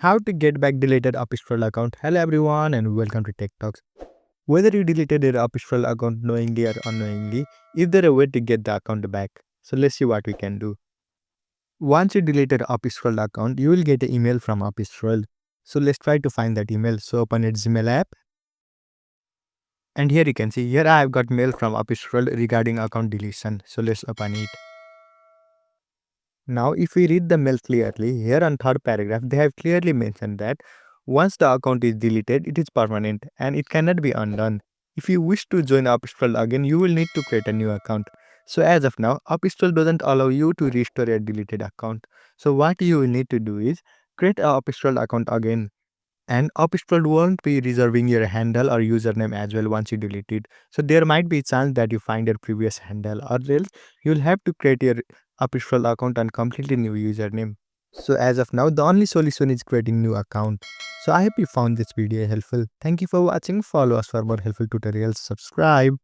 How to get back deleted UpScrolled account. Hello everyone and welcome to Tech Talks. Whether you deleted your UpScrolled account knowingly or unknowingly, is there a way to get the account back? So let's see what we can do. Once you deleted UpScrolled account, you will get an email from UpScrolled. So let's try to find that email. So open your Gmail app. And here you can see, here I have got mail from UpScrolled regarding account deletion. So let's open it. Now, if we read the mail clearly, here on third paragraph, they have clearly mentioned that once the account is deleted, it is permanent and it cannot be undone. If you wish to join UpScroll again, you will need to create a new account. So as of now, UpScroll doesn't allow you to restore your deleted account. So what you will need to do is create a UpScroll account again. And UpScroll won't be reserving your handle or username as well once you delete it. So there might be a chance that you find your previous handle, or else you'll have to create your UpScroll account and completely new username. So as of now, the only solution is creating new account. So I hope you found this video helpful. Thank you for watching. Follow us for more helpful tutorials. Subscribe.